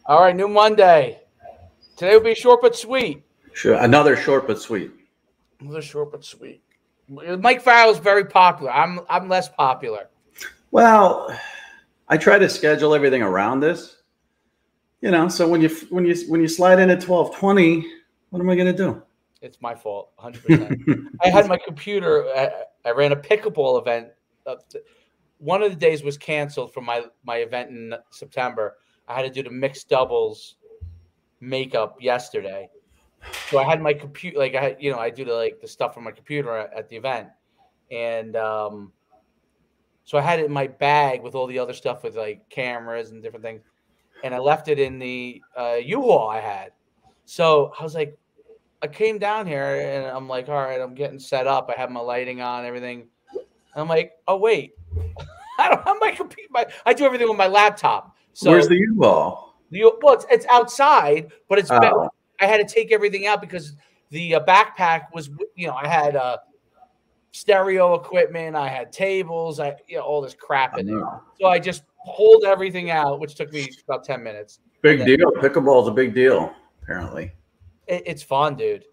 All right, new Monday. Today will be short but sweet. Sure, another short but sweet. Another short but sweet. Mike Farrell is very popular. I'm less popular. Well, I try to schedule everything around this. So when you slide in at 12:20, what am I going to do? It's my fault, 100%. I had my computer. I ran a pickleball event. One of the days was canceled from my event in September. I had to do the mixed doubles makeup yesterday. So I had my computer, like I do the stuff from my computer at the event. And so I had it in my bag with all the other stuff with like cameras and different things. And I left it in the U-Haul I had. So I was like, I came down here and I'm like, all right, I'm getting set up. I have my lighting on, everything. And I'm like, oh, wait. I don't have my computer. I do everything on my laptop. So where's the U-Haul? Well, it's outside, but it's I had to take everything out because the backpack was, I had stereo equipment, I had tables, all this crap in there. So I just pulled everything out, which took me about 10 minutes. Big deal. Pickleball is a big deal, apparently. It's fun, dude.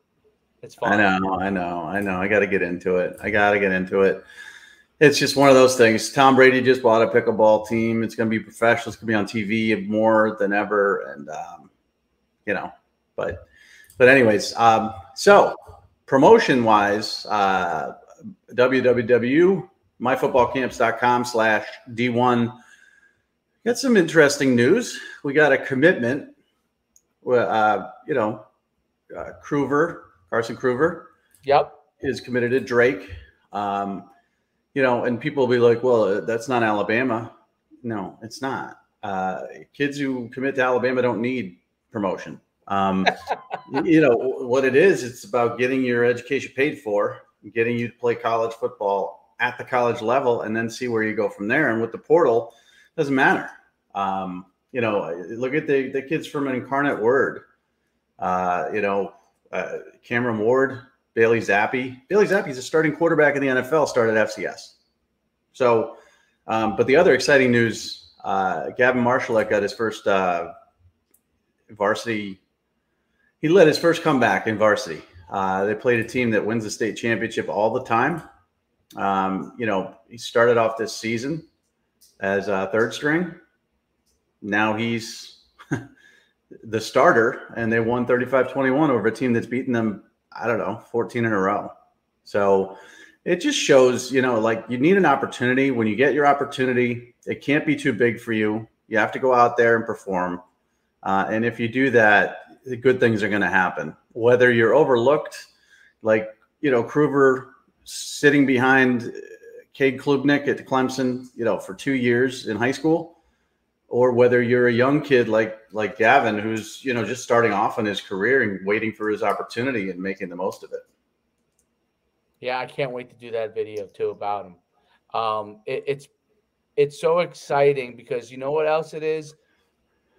It's fun. I know. I got to get into it. It's just one of those things. Tom Brady just bought a pickleball team. It's going to be professional. It's going to be on TV more than ever. And, but anyways, so promotion wise, www.myfootballcamps.com/D1. Got some interesting news. We got a commitment. Carson Kruver. Yep. Is committed to Drake. And people will be like, well, that's not Alabama. No, it's not. Kids who commit to Alabama don't need promotion. What it is, it's about getting your education paid for, getting you to play college football at the college level, and then see where you go from there. And with the portal, it doesn't matter. Look at the kids from Incarnate Word. Cameron Ward, Bailey Zappi. Bailey Zappi is a starting quarterback in the NFL, started FCS. So, but the other exciting news, Gavin Marshallek got his first varsity. He led his first comeback in varsity. They played a team that wins the state championship all the time. He started off this season as a third string. Now he's the starter, and they won 35-21 over a team that's beaten them, 14 in a row. So it just shows, you need an opportunity. When you get your opportunity, it can't be too big for you. You have to go out there and perform. And if you do that, the good things are going to happen. Whether you're overlooked, Kruver sitting behind Cade Klubnik at Clemson, for 2 years in high school, or whether you're a young kid like Gavin, who's, just starting off in his career and waiting for his opportunity and making the most of it. Yeah, I can't wait to do that video too about him. It's so exciting because you know what else it is?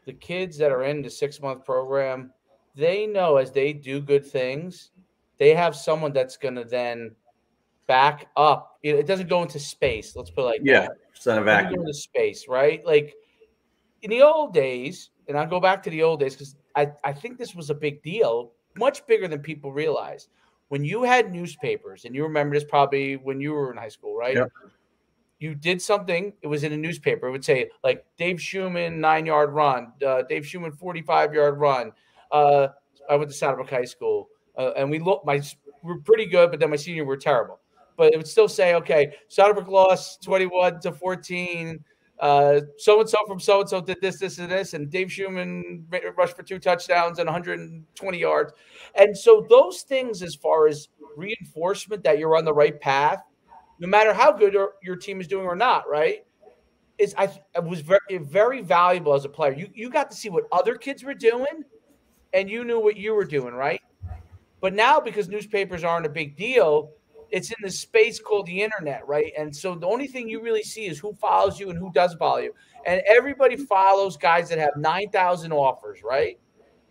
The kids that are in the 6-month program, they know as they do good things, they have someone that's going to then back up. It doesn't go into space. Let's put it like that. It's not a vacuum. It doesn't go into space, right? Like in the old days, and I'll go back to the old days because I think this was a big deal, much bigger than people realize. When you had newspapers, and you remember this probably when you were in high school, right? Yep. You did something, it was in a newspaper. It would say, like, Dave Schuman, 9-yard run, Dave Schuman, 45-yard run. I went to Saddlebrook High School, and we were pretty good, but then my senior were terrible. But it would still say, okay, Saddlebrook lost 21-14. So-and-so from so-and-so did this, this, and this, and Dave Schuman rushed for 2 touchdowns and 120 yards. And so those things, as far as reinforcement that you're on the right path, no matter how good your team is doing or not, right, it was very, very valuable as a player. You got to see what other kids were doing, and you knew what you were doing, right? But now, because newspapers aren't a big deal, it's in this space called the internet, right? And so the only thing you really see is who follows you and who does follow you. And everybody follows guys that have 9,000 offers, right?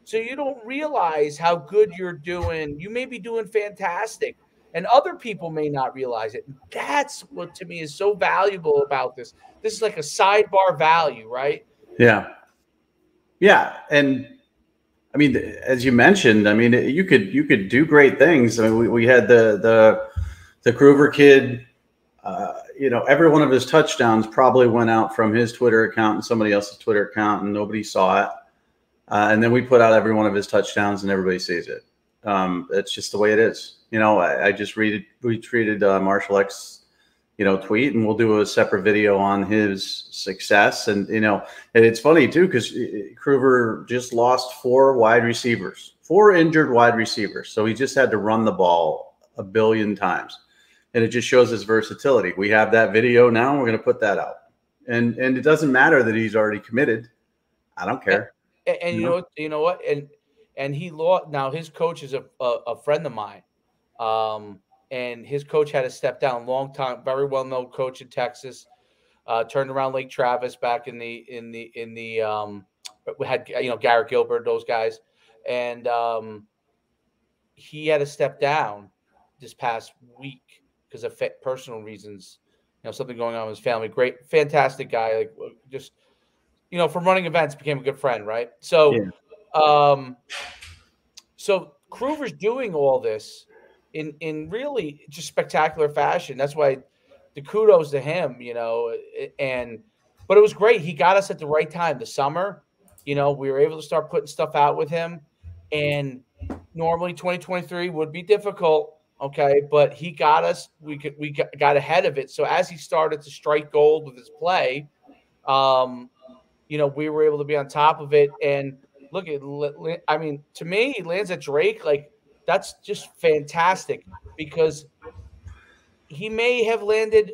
So you don't realize how good you're doing. You may be doing fantastic, and other people may not realize it. That's what, to me, is so valuable about this. This is like a sidebar value, right? Yeah. Yeah, and I mean, as you mentioned, I mean, you could do great things. I mean, we had the Groover kid. Every one of his touchdowns probably went out from his Twitter account and somebody else's Twitter account, and nobody saw it. And then we put out every one of his touchdowns, and everybody sees it. It's just the way it is. I just retweeted Marshall X, tweet, and we'll do a separate video on his success. And and it's funny too because Groover just lost 4 injured wide receivers, so he just had to run the ball a billion times. And it just shows his versatility. We have that video now. We're going to put that out. And it doesn't matter that he's already committed. I don't care. And you know what? And he lost. Now his coach is a friend of mine. And his coach had to step down. Long time, very well known coach in Texas. Turned around Lake Travis back in the we had Garrett Gilbert, those guys, and he had to step down this past week because of personal reasons, something going on with his family. Great, fantastic guy. Like just, from running events, became a good friend, right? So, yeah. So Groover's doing all this in really just spectacular fashion. That's why the kudos to him, but it was great. He got us at the right time. The summer, we were able to start putting stuff out with him, and normally 2023 would be difficult. Okay, but he got us. We got ahead of it. So as he started to strike gold with his play, we were able to be on top of it. And look at, I mean, to me, he lands at Drake. Like that's just fantastic because he may have landed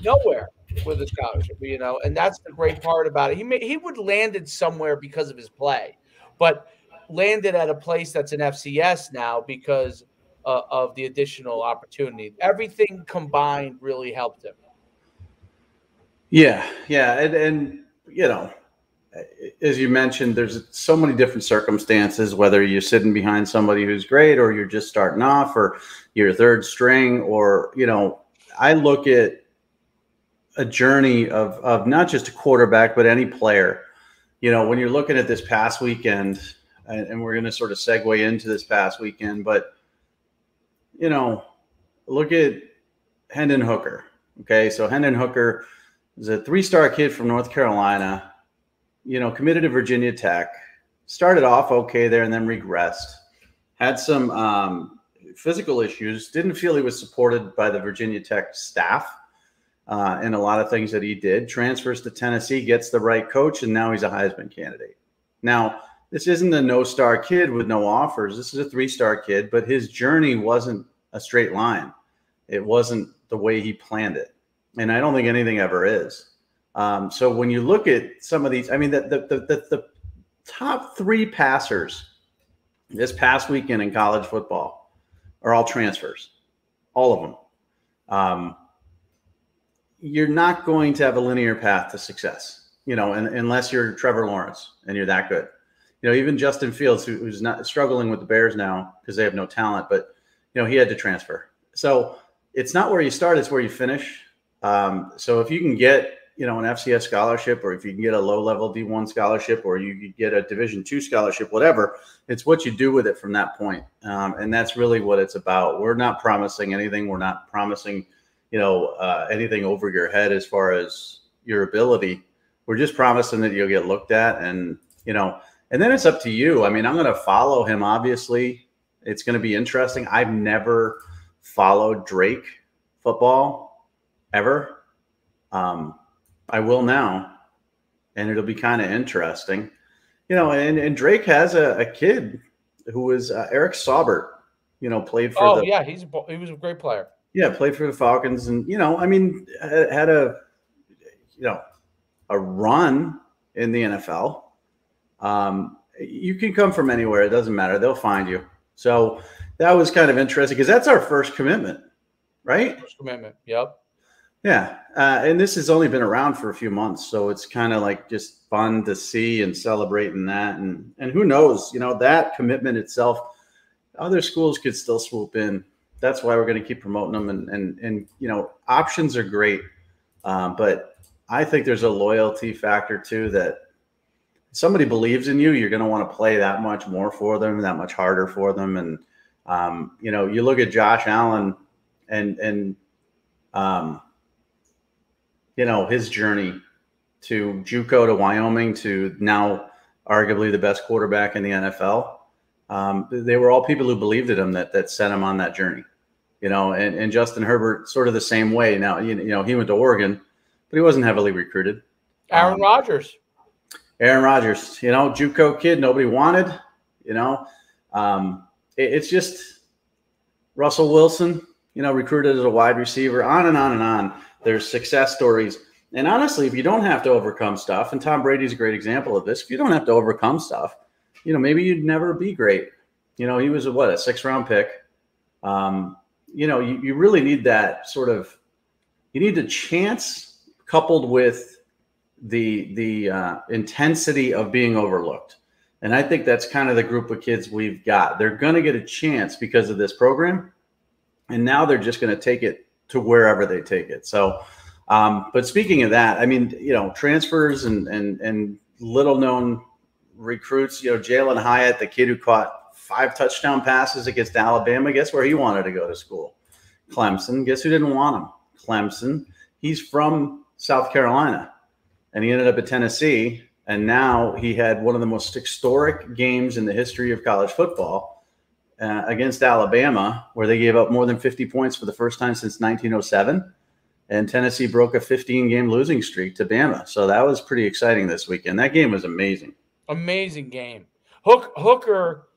nowhere with a scholarship, and that's the great part about it. He would landed somewhere because of his play, but landed at a place that's an FCS now because of the additional opportunity. Everything combined really helped him. Yeah. And as you mentioned, there's so many different circumstances, whether you're sitting behind somebody who's great or you're just starting off or you're third string or, I look at a journey of not just a quarterback, but any player. When you're looking at this past weekend, and we're going to sort of segue into this past weekend, but look at Hendon Hooker. Okay, so Hendon Hooker is a 3-star kid from North Carolina, committed to Virginia Tech, started off okay there and then regressed, had some physical issues, didn't feel he was supported by the Virginia Tech staff in a lot of things that he did, transfers to Tennessee, gets the right coach, and now he's a Heisman candidate. Now, this isn't a no-star kid with no offers. This is a 3-star kid, but his journey wasn't a straight line. It wasn't the way he planned it. And I don't think anything ever is. So when you look at some of these, I mean, the top 3 passers this past weekend in college football are all transfers, all of them. You're not going to have a linear path to success, unless you're Trevor Lawrence and you're that good. Even Justin Fields, who's not struggling with the Bears now because they have no talent, but, he had to transfer. So it's not where you start, it's where you finish. So if you can get, an FCS scholarship, or if you can get a low-level D1 scholarship, or you could get a Division II scholarship, whatever, it's what you do with it from that point. And that's really what it's about. We're not promising anything. We're not promising, anything over your head as far as your ability. We're just promising that you'll get looked at, and then it's up to you. I mean, I'm going to follow him, obviously. It's going to be interesting. I've never followed Drake football ever. I will now, and it'll be kind of interesting. And Drake has a kid who was Eric Saubert, played for yeah, he was a great player. Yeah, played for the Falcons, and had a run in the NFL. You can come from anywhere; it doesn't matter. They'll find you. So that was kind of interesting because that's our first commitment, right? First commitment. Yep. Yeah, and this has only been around for a few months, so it's kind of like just fun to see and celebrating that, and who knows, that commitment itself, other schools could still swoop in. That's why we're going to keep promoting them, and options are great, but I think there's a loyalty factor too that somebody believes in you, you're going to want to play that much more for them, that much harder for them. And, you know, you look at Josh Allen and you know, his journey to JUCO to Wyoming to now arguably the best quarterback in the NFL. They were all people who believed in him that sent him on that journey, you know, and Justin Herbert sort of the same way. Now, you know, he went to Oregon, but he wasn't heavily recruited. Aaron Rodgers, you know, JUCO kid, nobody wanted, you know. It's just Russell Wilson, you know, recruited as a wide receiver, on and on and on. There's success stories. And honestly, if you don't have to overcome stuff, and Tom Brady's a great example of this, if you don't have to overcome stuff, you know, maybe you'd never be great. You know, he was a 6th-round pick. You know, you really need that sort of, you need the chance coupled with the intensity of being overlooked. And I think that's kind of the group of kids we've got. They're going to get a chance because of this program. And now they're just going to take it to wherever they take it. So, but speaking of that, I mean, you know, transfers and little known recruits, you know, Jalen Hyatt, the kid who caught 5 touchdown passes against Alabama, guess where he wanted to go to school? Clemson. Guess who didn't want him? Clemson. He's from South Carolina, and he ended up at Tennessee. And now he had one of the most historic games in the history of college football against Alabama, where they gave up more than 50 points for the first time since 1907. And Tennessee broke a 15-game losing streak to Bama. So that was pretty exciting this weekend. That game was amazing. Amazing game. Hooker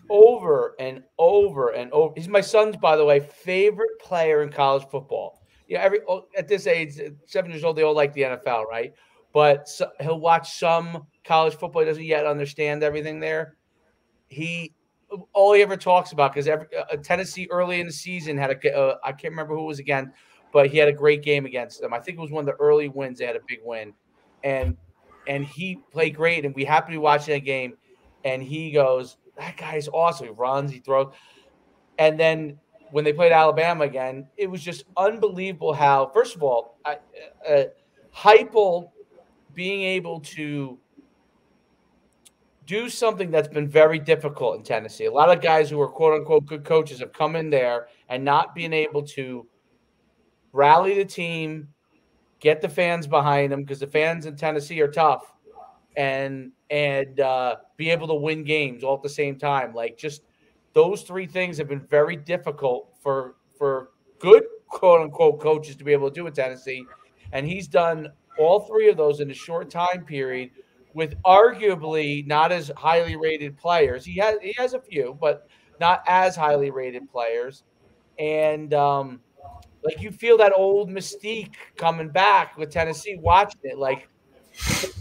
over and over and over. He's my son's, by the way, favorite player in college football. Yeah, at this age, 7 years old, they all like the NFL, right? But he'll watch some college football. He doesn't yet understand everything there. All he ever talks about, because Tennessee early in the season had I can't remember who it was again, but he had a great game against them. I think it was one of the early wins. They had a big win, and he played great. And we happened to be watching that game, and he goes, "That guy's awesome. He runs, he throws." And then when they played Alabama again, it was just unbelievable how, first of all, Heupel being able to do something that's been very difficult in Tennessee. A lot of guys who are quote-unquote good coaches have come in there and not being able to rally the team, get the fans behind them, because the fans in Tennessee are tough, and be able to win games all at the same time. Like, just those 3 things have been very difficult for good quote-unquote coaches to be able to do in Tennessee. And he's done all 3 of those in a short time period with arguably not as highly rated players. He has a few, but not as highly rated players. And like, you feel that old mystique coming back with Tennessee watching it. Like,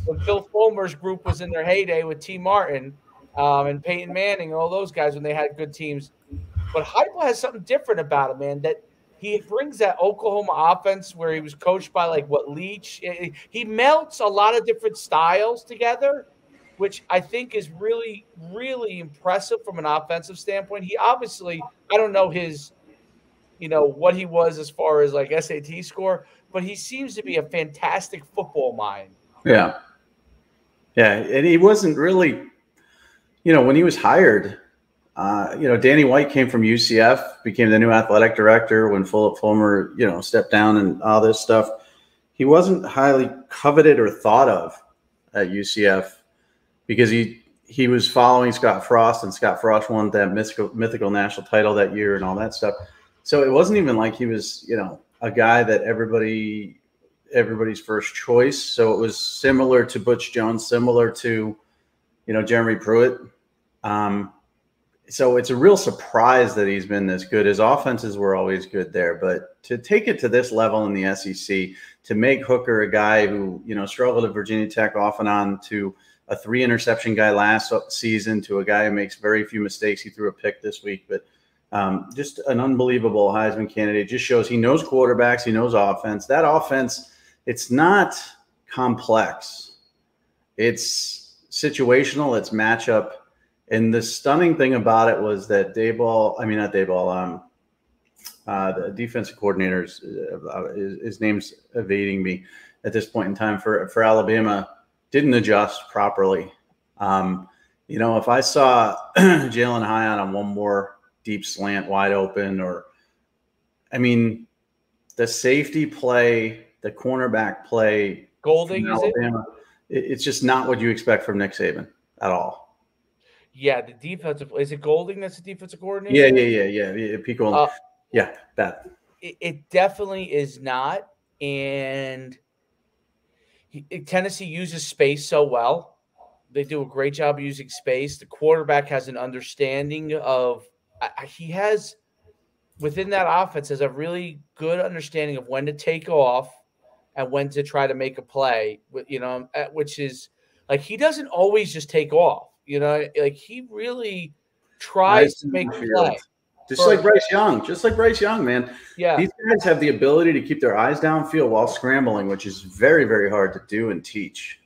when Phil Fulmer's group was in their heyday with T. Martin and Peyton Manning and all those guys when they had good teams. But Heupel has something different about him, man, that he brings that Oklahoma offense where he was coached by, Leach. He melts a lot of different styles together, which I think is really, really impressive from an offensive standpoint. He obviously, I don't know his, what he was as far as SAT score, but he seems to be a fantastic football mind. Yeah. Yeah. And he wasn't really, when he was hired, Danny White came from UCF, became the new athletic director when Philip Fulmer, stepped down and all this stuff. He wasn't highly coveted or thought of at UCF because he was following Scott Frost, and Scott Frost won that mythical national title that year and all that stuff. So it wasn't even like he was, a guy that everybody's first choice. So it was similar to Butch Jones, similar to, Jeremy Pruitt. So it's a real surprise that he's been this good. His offenses were always good there, but to take it to this level in the SEC, to make Hooker a guy who, struggled at Virginia Tech off and on, to a 3-interception guy last season, to a guy who makes very few mistakes. He threw a pick this week, but just an unbelievable Heisman candidate. Just shows he knows quarterbacks, he knows offense. That offense, it's not complex. It's situational, it's matchup. And the stunning thing about it was that the defensive coordinator, his name's evading me at this point in time, for Alabama, didn't adjust properly. If I saw Jalen Hyatt on one more deep slant wide open, the safety play, the cornerback play, Golding, is it? Alabama, it's just not what you expect from Nick Saban at all. Yeah, the defensive, is it Golding that's the defensive coordinator? Yeah. Pete Golding. That. It definitely is not. And Tennessee uses space so well. They do a great job using space. The quarterback has an understanding of he has within that offense has a really good understanding of when to take off and when to try to make a play. Which is like he doesn't always just take off. Like he really tries to make a play. Just like Bryce Young, man. Yeah. These guys have the ability to keep their eyes downfield while scrambling, which is very, very hard to do and teach.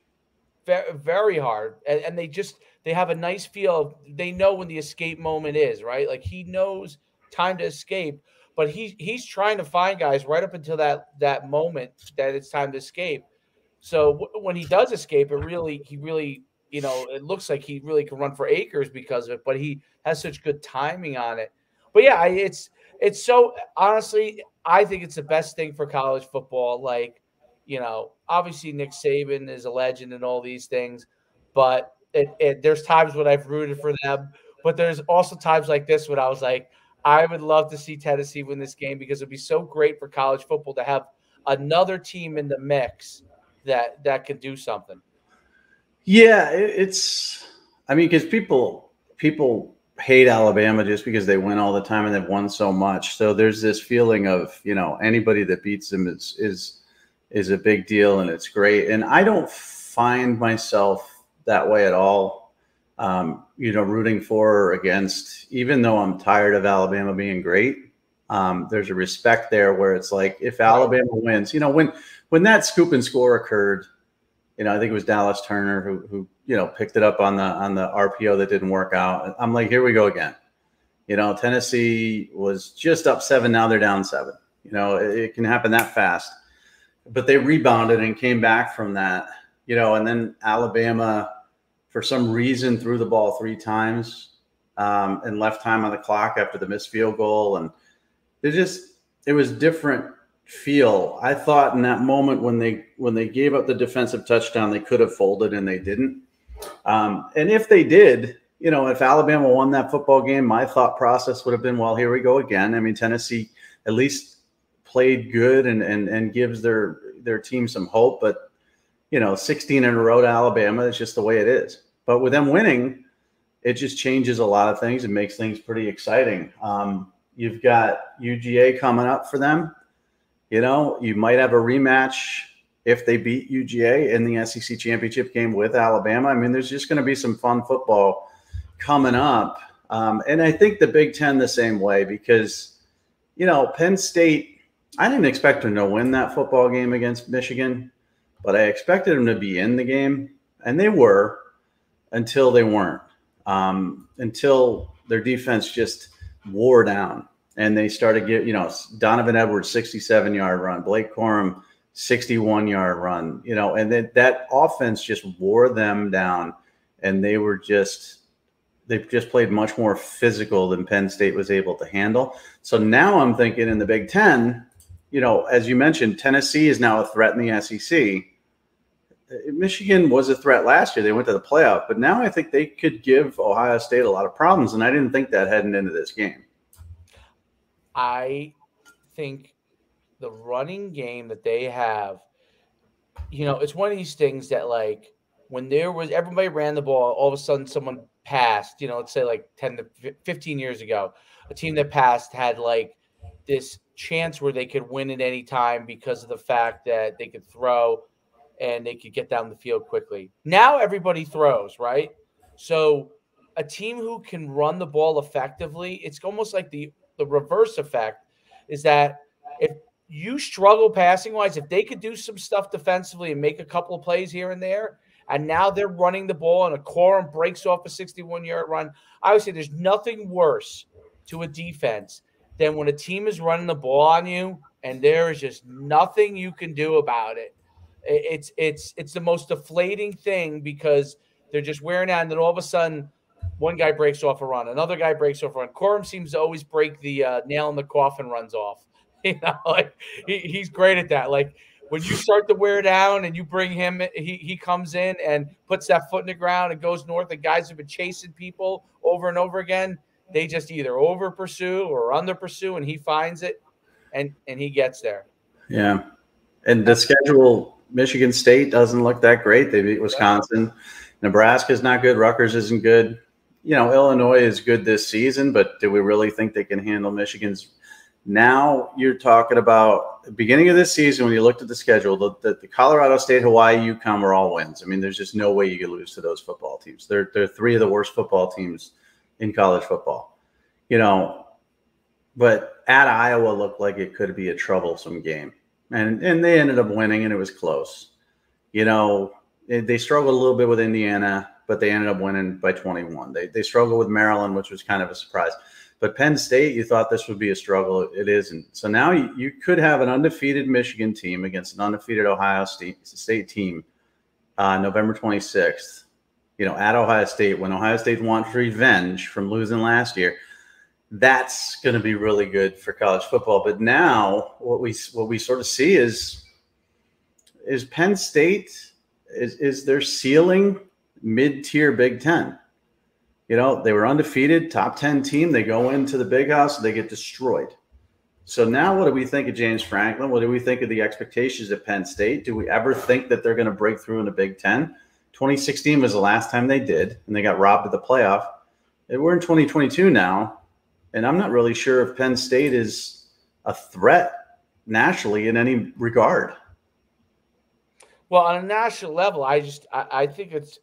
Very, very hard. And they have a nice feel. They know when the escape moment is, right? Like he knows time to escape, but he's trying to find guys right up until that moment that it's time to escape. So when he does escape, he really, it looks like he really can run for acres because of it, but he has such good timing on it. But yeah, it's so honestly, I think it's the best thing for college football. Like, obviously Nick Saban is a legend and all these things, but there's times when I've rooted for them, but there's also times like this when I was like, I would love to see Tennessee win this game because it'd be so great for college football to have another team in the mix that can do something. Yeah, because people hate Alabama just because they win all the time and they've won so much. So there's this feeling of, anybody that beats them is a big deal and it's great. And I don't find myself that way at all. Rooting for or against, even though I'm tired of Alabama being great. There's a respect there where it's like, if Alabama wins, when that scoop and score occurred, I think it was Dallas Turner who picked it up on the RPO that didn't work out. I'm like, here we go again. Tennessee was just up 7. Now they're down 7. It can happen that fast. But they rebounded and came back from that. And then Alabama, for some reason, threw the ball 3 times and left time on the clock after the missed field goal. And it was different feel. I thought in that moment when they gave up the defensive touchdown, they could have folded and they didn't. And if they did, if Alabama won that football game, my thought process would have been, well, here we go again. Tennessee at least played good and gives their team some hope. But 16 in a row to Alabama is just the way it is. But with them winning, it just changes a lot of things and makes things pretty exciting. You've got UGA coming up for them. You might have a rematch if they beat UGA in the SEC championship game with Alabama. There's just going to be some fun football coming up. And I think the Big Ten the same way because, Penn State, I didn't expect them to win that football game against Michigan, but I expected them to be in the game. And they were until they weren't, until their defense just wore down. And they started Donovan Edwards, 67-yard run, Blake Corum, 61-yard run, and then that offense just wore them down. And they just played much more physical than Penn State was able to handle. So now I'm thinking in the Big Ten, as you mentioned, Tennessee is now a threat in the SEC. Michigan was a threat last year. They went to the playoff, but now I think they could give Ohio State a lot of problems. And I didn't think that heading into this game. I think the running game that they have, it's one of these things that like when everybody ran the ball, all of a sudden someone passed, let's say like 10 to 15 years ago, a team that passed had like this chance where they could win at any time because of the fact that they could throw and they could get down the field quickly. Now everybody throws, right? So a team who can run the ball effectively, it's almost like the reverse effect is that if you struggle passing wise, if they could do some stuff defensively and make a couple of plays here and there, and now they're running the ball and a Corum breaks off a 61-yard run, I would say there's nothing worse to a defense than when a team is running the ball on you and there is just nothing you can do about it. It's the most deflating thing because they're just wearing out, and then all of a sudden, one guy breaks off a run, another guy breaks off a run. Corum seems to always break the nail in the coffin runs off. Like he's great at that. Like when you start to wear down and you bring him, he comes in and puts that foot in the ground and goes north. And guys have been chasing people over and over again. They just either over pursue or under pursue, and he finds it, and he gets there. Yeah, and the schedule. Michigan State doesn't look that great. They beat Wisconsin. Nebraska's not good. Rutgers isn't good. Illinois is good this season, but do we really think they can handle Michigan's? Now you're talking about the beginning of this season when you looked at the schedule, the Colorado State, Hawaii, UConn were all wins. I mean, there's just no way you could lose to those football teams. They're three of the worst football teams in college football. But at Iowa looked like it could be a troublesome game. And they ended up winning, and it was close. They struggled a little bit with Indiana, but they ended up winning by 21. They struggled with Maryland, which was kind of a surprise. But Penn State, you thought this would be a struggle. It isn't. So now you could have an undefeated Michigan team against an undefeated Ohio State team November 26th, at Ohio State, when Ohio State wants revenge from losing last year. That's going to be really good for college football. But now what we sort of see is Penn State is their ceiling mid-tier Big Ten. They were undefeated, top 10 team. They go into the Big House, they get destroyed. So now what do we think of James Franklin? What do we think of the expectations at Penn State? Do we ever think that they're going to break through in the Big Ten? 2016 was the last time they did, and they got robbed of the playoff. We're in 2022 now. And I'm not really sure if Penn State is a threat nationally in any regard. Well, on a national level, I think it's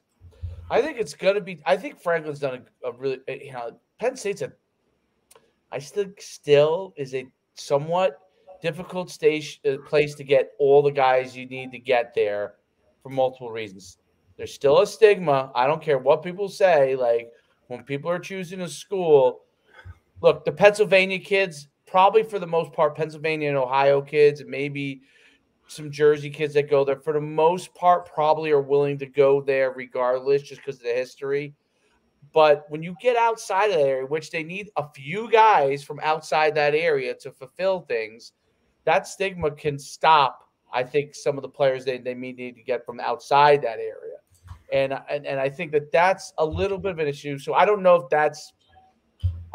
going to be. I think Franklin's done a really. Penn State's I think still is a somewhat difficult place to get all the guys you need to get there for multiple reasons. There's still a stigma. I don't care what people say. Like when people are choosing a school. Look, the Pennsylvania kids, probably for the most part, Pennsylvania and Ohio kids, and maybe some Jersey kids that go there, for the most part, probably are willing to go there regardless, just because of the history. But when you get outside of that area, which they need a few guys from outside that area to fulfill things, that stigma can stop, I think, some of the players they need to get from outside that area. And I think that's a little bit of an issue. So I don't know if that's –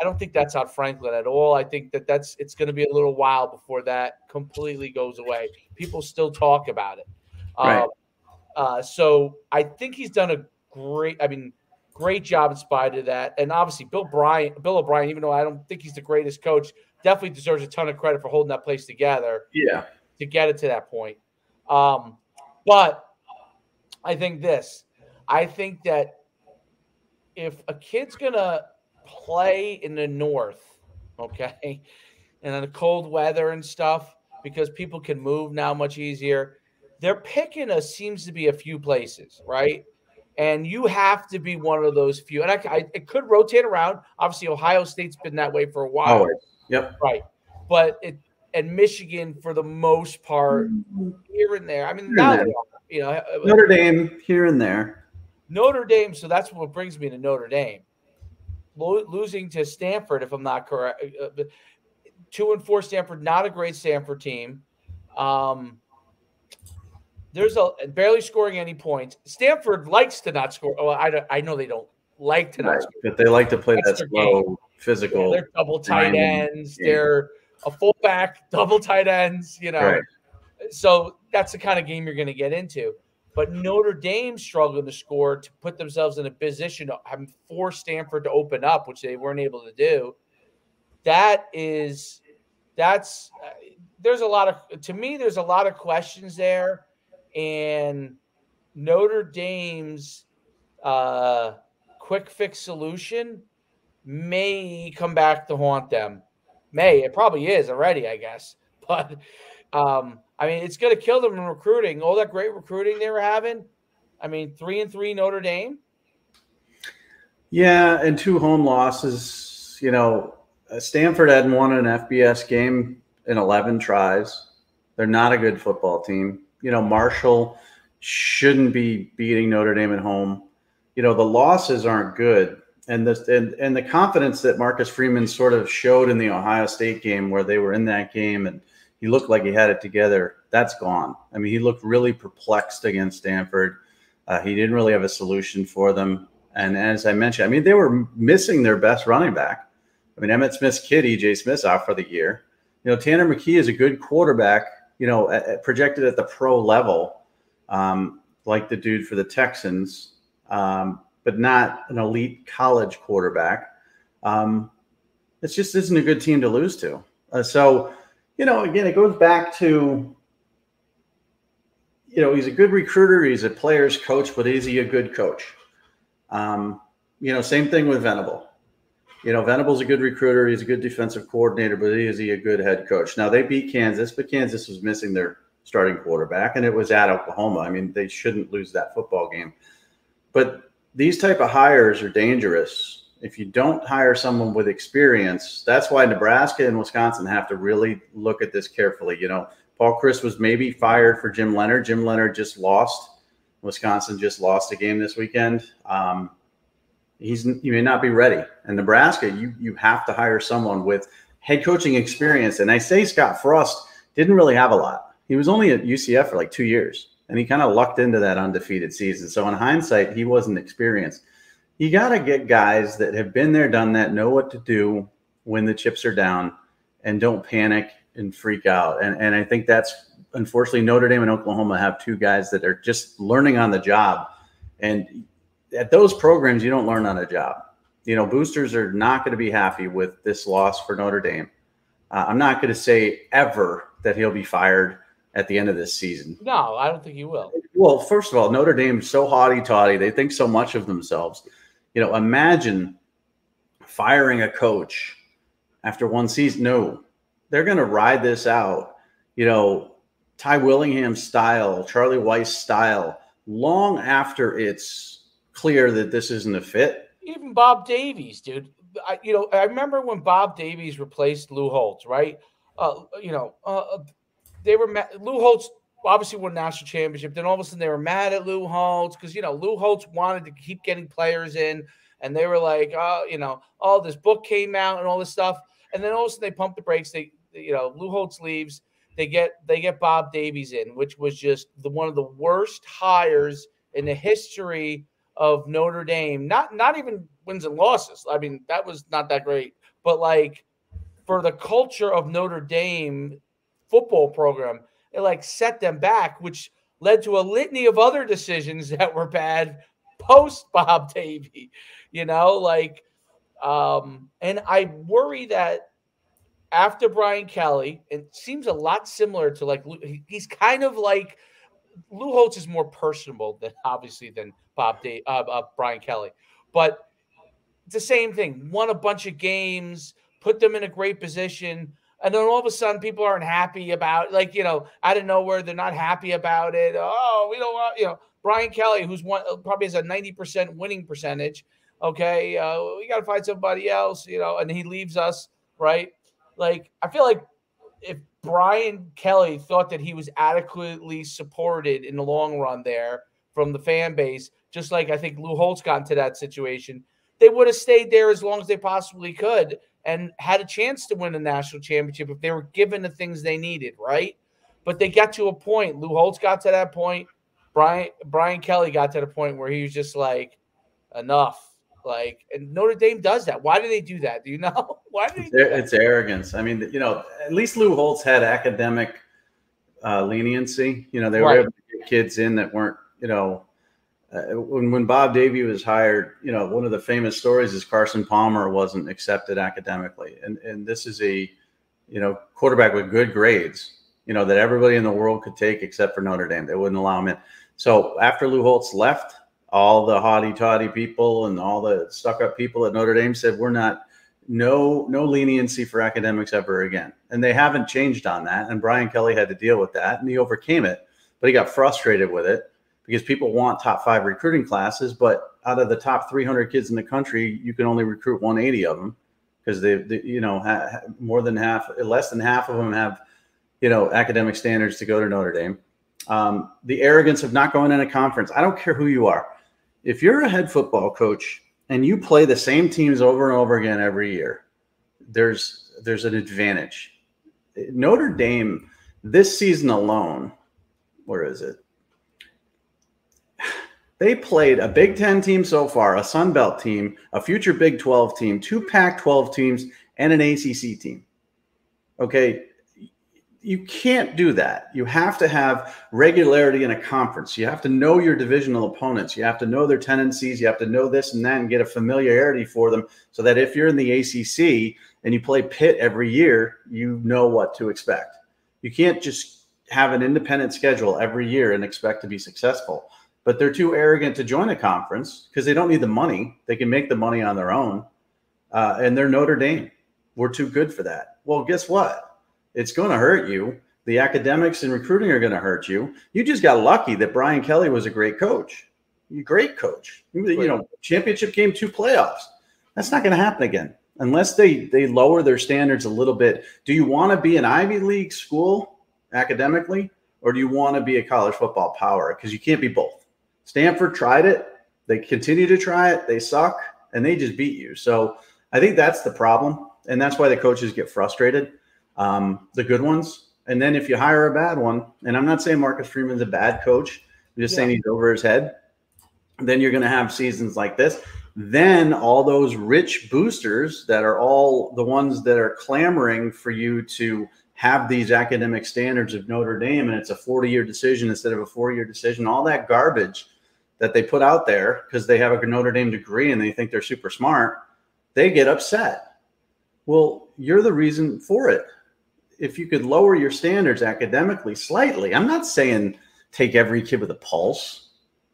I don't think that's on Franklin at all. I think it's going to be a little while before that completely goes away. People still talk about it. Right. So I think he's done a great job in spite of that. And obviously Bill O'Brien, even though I don't think he's the greatest coach, definitely deserves a ton of credit for holding that place together. Yeah. To get it to that point. But I think that if a kid's going to play in the north, okay, and in the cold weather and stuff, because people can move now much easier, they're picking seems to be a few places, right? And you have to be one of those few. And it could rotate around. Obviously, Ohio State's been that way for a while. Always. Yep. Right. But and Michigan, for the most part, here and there. I mean, now Notre Dame here and there. Notre Dame. So that's what brings me to Notre Dame. Losing to Stanford, if I'm not correct, 2-4 Stanford, not a great Stanford team. There's barely scoring any points. Stanford likes to not score. Oh, I know they don't like to not score, but they like to play that slow, physical. Yeah, they're double tight ends. Game. They're a fullback, double tight ends. Right. So that's the kind of game you're going to get into. But Notre Dame struggled to score to put themselves in a position to force Stanford to open up, which they weren't able to do. There's a lot of questions there, and Notre Dame's quick fix solution may come back to haunt them. It probably is already, I guess, but. It's going to kill them in recruiting. All that great recruiting they were having. 3-3 Notre Dame. Yeah, and 2 home losses. Stanford hadn't won an FBS game in 11 tries. They're not a good football team. Marshall shouldn't be beating Notre Dame at home. The losses aren't good. And the confidence that Marcus Freeman sort of showed in the Ohio State game, where they were in that game and he looked like he had it together, that's gone. I mean, he looked really perplexed against Stanford. He didn't really have a solution for them. And as I mentioned, I mean, they were missing their best running back. I mean, Emmitt Smith's kid, E.J. Smith's out for the year. Tanner McKee is a good quarterback, projected at the pro level, like the dude for the Texans, but not an elite college quarterback. It just isn't a good team to lose to. So, again, it goes back to, he's a good recruiter. He's a player's coach, but is he a good coach? Same thing with Venable. Venable's a good recruiter. He's a good defensive coordinator, but is he a good head coach? Now, they beat Kansas, but Kansas was missing their starting quarterback, and it was at Oklahoma. I mean, they shouldn't lose that football game. But these type of hires are dangerous. If you don't hire someone with experience, that's why Nebraska and Wisconsin have to really look at this carefully. Paul Chryst was maybe fired for Jim Leonard. Jim Leonard just lost. Wisconsin just lost a game this weekend. You may not be ready. And Nebraska, you have to hire someone with head coaching experience. And I say Scott Frost didn't really have a lot. He was only at UCF for like 2 years, and he kind of lucked into that undefeated season. So in hindsight, he wasn't experienced. You got to get guys that have been there, done that, know what to do when the chips are down, and don't panic and freak out. And I think that's, unfortunately, Notre Dame and Oklahoma have two guys that are just learning on the job. And at those programs, you don't learn on a job. Boosters are not going to be happy with this loss for Notre Dame. I'm not going to say ever that he'll be fired at the end of this season. No, I don't think he will. Well, first of all, Notre Dame's so haughty-taughty. They think so much of themselves. Imagine firing a coach after one season. No, they're going to ride this out, Ty Willingham style, Charlie Weiss style, long after it's clear that this isn't a fit. Even Bob Davies, dude. I remember when Bob Davies replaced Lou Holtz, right? They were Lou Holtz obviously won a national championship. Then all of a sudden they were mad at Lou Holtz because Lou Holtz wanted to keep getting players in, and they were like, oh, this book came out and all this stuff, and then all of a sudden they pump the brakes. Lou Holtz leaves. They get Bob Davies in, which was just one of the worst hires in the history of Notre Dame. Not even wins and losses. I mean, that was not that great. But like for the culture of Notre Dame football program, it set them back, which led to a litany of other decisions that were bad post Bob Davie. And I worry that after Brian Kelly, it seems a lot similar to he's kind of like Lou Holtz is more personable than Brian Kelly, but it's the same thing. Won a bunch of games, put them in a great position, and then all of a sudden people aren't happy about out of nowhere they're not happy about it. Oh, we don't want Brian Kelly, who's probably has a 90% winning percentage. Okay, we got to find somebody else, and he leaves us, right? I feel like if Brian Kelly thought that he was adequately supported in the long run there from the fan base, just like I think Lou Holtz got into that situation, they would have stayed there as long as they possibly could and had a chance to win a national championship if they were given the things they needed, right? But they got to a point. Lou Holtz got to that point. Brian Kelly got to the point where he was just like, enough. And Notre Dame does that. Why do they do that? Do you know? Why do they do that? It's arrogance. I mean, at least Lou Holtz had academic leniency. They were able to get kids in that weren't, when Bob Davie was hired, one of the famous stories is Carson Palmer wasn't accepted academically. And this is a, quarterback with good grades, that everybody in the world could take except for Notre Dame. They wouldn't allow him in. So after Lou Holtz left, all the haughty-taughty people and all the stuck-up people at Notre Dame said, no leniency for academics ever again. And they haven't changed on that. And Brian Kelly had to deal with that, and he overcame it. But he got frustrated with it because people want top 5 recruiting classes, but out of the top 300 kids in the country, you can only recruit 180 of them because more than half, less than half of them have, academic standards to go to Notre Dame. The arrogance of not going in a conference. I don't care who you are. If you're a head football coach and you play the same teams over and over again every year, there's an advantage. Notre Dame this season alone, where is it? They played a Big Ten team so far, a Sun Belt team, a future Big 12 team, 2 Pac-12 teams, and an ACC team. Okay, you can't do that. You have to have regularity in a conference. You have to know your divisional opponents. You have to know their tendencies. You have to know this and that and get a familiarity for them so that if you're in the ACC and you play Pitt every year, you know what to expect. You can't just have an independent schedule every year and expect to be successful. But they're too arrogant to join a conference because they don't need the money. They can make the money on their own. And they're Notre Dame. We're too good for that. Well, guess what? It's going to hurt you. The academics and recruiting are going to hurt you. You just got lucky that Brian Kelly was a great coach. Great coach. You know, championship game, 2 playoffs. That's not going to happen again unless they lower their standards a little bit. Do you want to be an Ivy League school academically, or do you want to be a college football power? Because you can't be both. Stanford tried it. They continue to try it. They suck, and they just beat you. So I think that's the problem, and that's why the coaches get frustrated, the good ones. And then if you hire a bad one, and I'm not saying Marcus Freeman's a bad coach, I'm just saying he's over his head, then you're going to have seasons like this. Then all those rich boosters that are all the ones that are clamoring for you to have these academic standards of Notre Dame, and it's a 40-year decision instead of a 4-year decision, all that garbage that they put out there because they have a Notre Dame degree and they think they're super smart, they get upset. Well, you're the reason for it. If you could lower your standards academically slightly, I'm not saying take every kid with a pulse.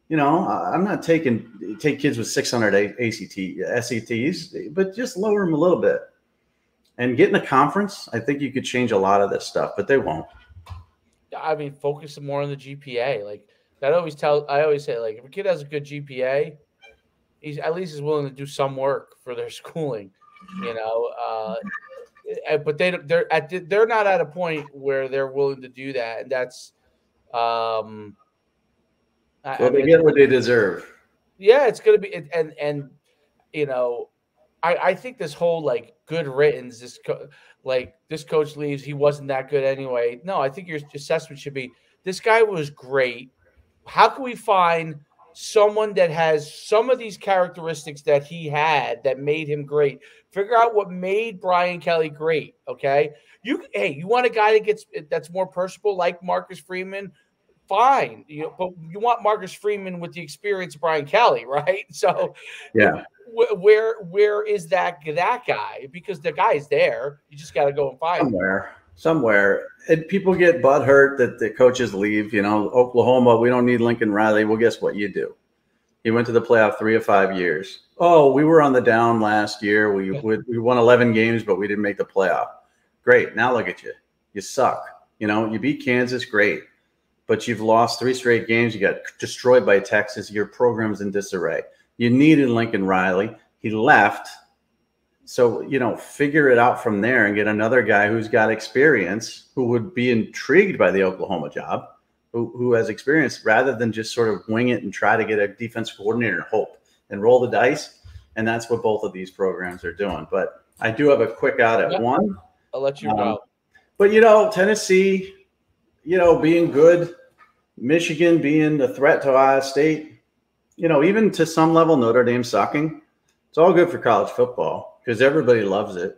You know, I'm not take kids with 600 SETs, but just lower them a little bit. And get in a conference, I think you could change a lot of this stuff, but they won't. I mean, focus more on the GPA. Like I always say, like, if a kid has a good GPA, he's at least is willing to do some work for their schooling, you know. But they're not at a point where they're willing to do that, and that's they get what they deserve. Yeah, it's going to be, and you know, I think this whole like good riddance, this coach leaves, he wasn't that good anyway. No, I think your assessment should be this guy was great. How can we find someone that has some of these characteristics that he had that made him great? Figure out what made Brian Kelly great. Okay, you want a guy that's more personable like Marcus Freeman. Fine, but you want Marcus Freeman with the experience of Brian Kelly, right? So, yeah, where is that guy? Because the guy's there. You just got to go and find him. Somewhere. And people get butthurt that the coaches leave. You know, Oklahoma, we don't need Lincoln Riley. Well, guess what? You do. He went to the playoff 3 of 5 years. Oh, we were on the down last year. We won 11 games, but we didn't make the playoff. Great. Now look at you. You suck. You know, you beat Kansas. Great. But you've lost 3 straight games. You got destroyed by Texas. Your program's in disarray. You needed Lincoln Riley. He left. So, you know, figure it out from there and get another guy who's got experience, who would be intrigued by the Oklahoma job, who has experience, rather than just sort of wing it and try to get a defense coordinator and hope and roll the dice. And that's what both of these programs are doing. But I do have a quick out at 1. I'll let you go. But, you know, Tennessee, you know, being good, Michigan being a threat to Ohio State, you know, even to some level, Notre Dame sucking. It's all good for college football because everybody loves it.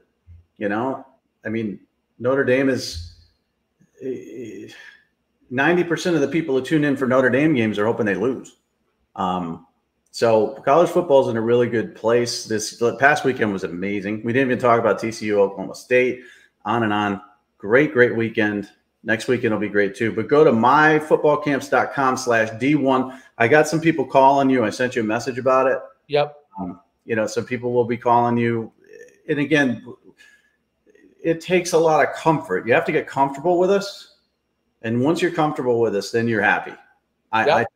You know, I mean, Notre Dame is 90% of the people who tune in for Notre Dame games are hoping they lose. So college football is in a really good place. This past weekend was amazing. We didn't even talk about TCU, Oklahoma State, on and on. Great weekend. Next weekend will be great too. But go to myfootballcamps.com/D1. I got some people calling you. I sent you a message about it. Yep. You know, some people will be calling you. And again, it takes a lot of comfort. You have to get comfortable with us. And once you're comfortable with us, then you're happy. I think,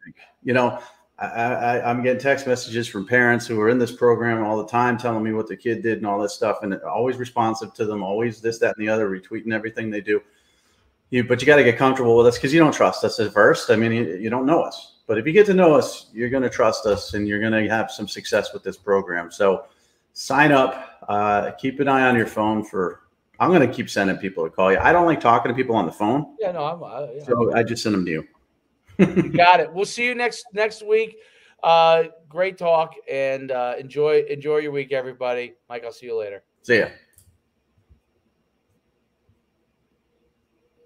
you know, I'm getting text messages from parents who are in this program all the time telling me what the kid did and all this stuff. And always responsive to them, always this, that, and the other, retweeting everything they do. But you got to get comfortable with us because you don't trust us at first. I mean, you don't know us. But if you get to know us, you're going to trust us and you're going to have some success with this program. So sign up. Keep an eye on your phone for – I'm going to keep sending people to call you. I don't like talking to people on the phone. Yeah, no, so I just send them to you. You got it. We'll see you next week. Great talk, and enjoy your week, everybody. Mike, I'll see you later. See ya.